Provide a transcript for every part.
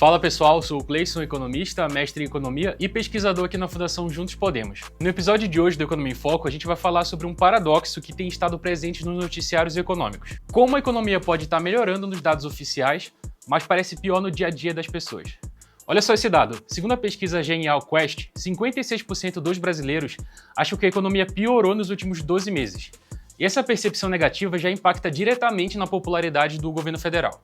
Fala pessoal, sou o Cleison, economista, mestre em economia e pesquisador aqui na Fundação Juntos Podemos. No episódio de hoje do Economia em Foco, a gente vai falar sobre um paradoxo que tem estado presente nos noticiários econômicos. Como a economia pode estar melhorando nos dados oficiais, mas parece pior no dia a dia das pessoas. Olha só esse dado. Segundo a pesquisa Genial Quest, 56% dos brasileiros acham que a economia piorou nos últimos 12 meses. E essa percepção negativa já impacta diretamente na popularidade do governo federal.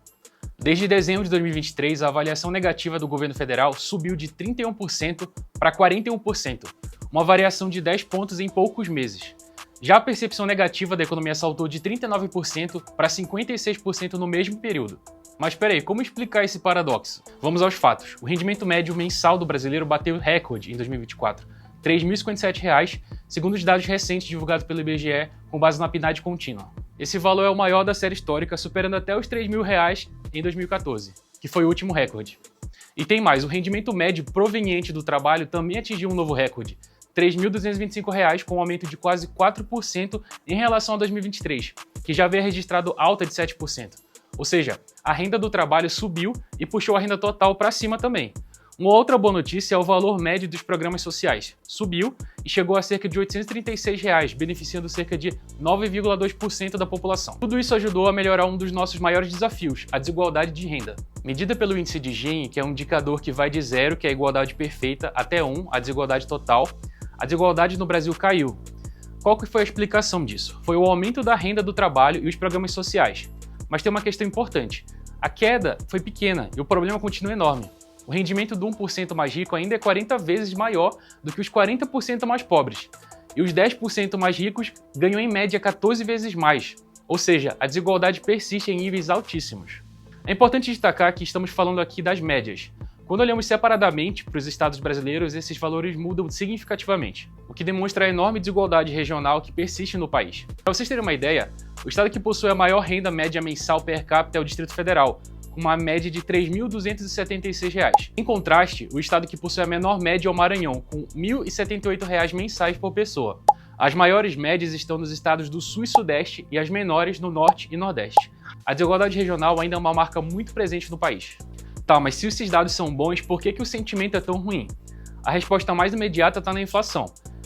Desde dezembro de 2023, a avaliação negativa do governo federal subiu de 31% para 41%, uma variação de 10 pontos em poucos meses. Já a percepção negativa da economia saltou de 39% para 56% no mesmo período. Mas peraí, como explicar esse paradoxo? Vamos aos fatos. O rendimento médio mensal do brasileiro bateu recorde em 2024, R$ 3.057, segundo os dados recentes divulgados pelo IBGE com base na PNAD contínua. Esse valor é o maior da série histórica, superando até os R$ 3.000 em 2014, que foi o último recorde. E tem mais, o rendimento médio proveniente do trabalho também atingiu um novo recorde, R$ 3.225, com um aumento de quase 4% em relação a 2023, que já havia registrado alta de 7%. Ou seja, a renda do trabalho subiu e puxou a renda total para cima também. Uma outra boa notícia é o valor médio dos programas sociais. Subiu e chegou a cerca de R$ 836, beneficiando cerca de 9,2% da população. Tudo isso ajudou a melhorar um dos nossos maiores desafios, a desigualdade de renda. Medida pelo índice de Gini, que é um indicador que vai de 0, que é a igualdade perfeita, até 1, a desigualdade total, a desigualdade no Brasil caiu. Qual que foi a explicação disso? Foi o aumento da renda do trabalho e os programas sociais. Mas tem uma questão importante. A queda foi pequena e o problema continua enorme. O rendimento do 1% mais rico ainda é 40 vezes maior do que os 40% mais pobres. E os 10% mais ricos ganham em média 14 vezes mais. Ou seja, a desigualdade persiste em níveis altíssimos. É importante destacar que estamos falando aqui das médias. Quando olhamos separadamente para os estados brasileiros, esses valores mudam significativamente, o que demonstra a enorme desigualdade regional que persiste no país. Para vocês terem uma ideia, o estado que possui a maior renda média mensal per capita é o Distrito Federal, com uma média de R$ 3.276. Em contraste, o estado que possui a menor média é o Maranhão, com R$ 1.078 mensais por pessoa. As maiores médias estão nos estados do Sul e Sudeste e as menores no Norte e Nordeste. A desigualdade regional ainda é uma marca muito presente no país. Tá, mas se esses dados são bons, por que o sentimento é tão ruim? A resposta mais imediata está na inflação.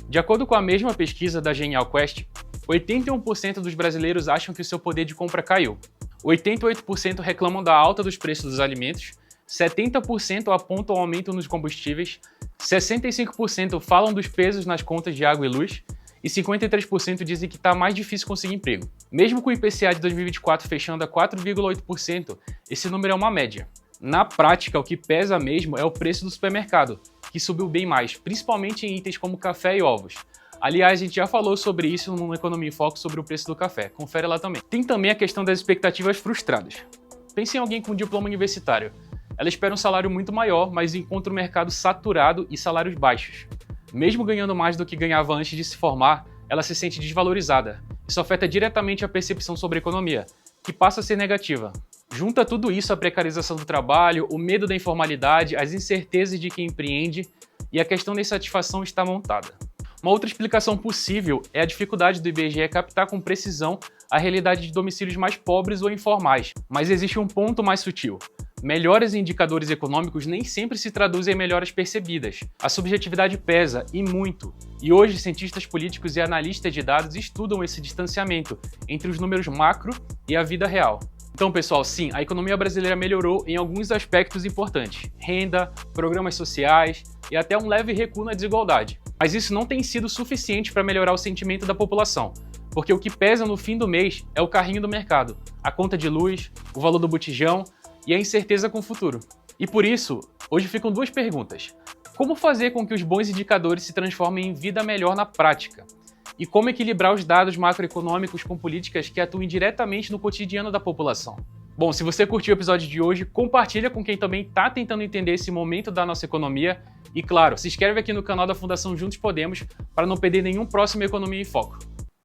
De acordo com a mesma pesquisa da Genial Quest, 81% dos brasileiros acham que o seu poder de compra caiu. 88% reclamam da alta dos preços dos alimentos, 70% apontam aumento nos combustíveis, 65% falam dos pesos nas contas de água e luz e 53% dizem que está mais difícil conseguir emprego. Mesmo com o IPCA de 2024 fechando a 4,8%, esse número é uma média. Na prática, o que pesa mesmo é o preço do supermercado, que subiu bem mais, principalmente em itens como café e ovos. Aliás, a gente já falou sobre isso no Economia em Foco sobre o preço do café, confere lá também. Tem também a questão das expectativas frustradas. Pense em alguém com diploma universitário. Ela espera um salário muito maior, mas encontra o mercado saturado e salários baixos. Mesmo ganhando mais do que ganhava antes de se formar, ela se sente desvalorizada. Isso afeta diretamente a percepção sobre a economia, que passa a ser negativa. Junta tudo isso à precarização do trabalho, o medo da informalidade, as incertezas de quem empreende e a questão da insatisfação está montada. Uma outra explicação possível é a dificuldade do IBGE captar com precisão a realidade de domicílios mais pobres ou informais. Mas existe um ponto mais sutil. Melhoras em indicadores econômicos nem sempre se traduzem em melhoras percebidas. A subjetividade pesa, e muito. E hoje, cientistas políticos e analistas de dados estudam esse distanciamento entre os números macro e a vida real. Então, pessoal, sim, a economia brasileira melhorou em alguns aspectos importantes. Renda, programas sociais e até um leve recuo na desigualdade. Mas isso não tem sido suficiente para melhorar o sentimento da população, porque o que pesa no fim do mês é o carrinho do mercado, a conta de luz, o valor do botijão e a incerteza com o futuro. E por isso, hoje ficam duas perguntas. Como fazer com que os bons indicadores se transformem em vida melhor na prática? E como equilibrar os dados macroeconômicos com políticas que atuem diretamente no cotidiano da população? Bom, se você curtiu o episódio de hoje, compartilha com quem também está tentando entender esse momento da nossa economia. E claro, se inscreve aqui no canal da Fundação Juntos Podemos para não perder nenhum próximo Economia em Foco.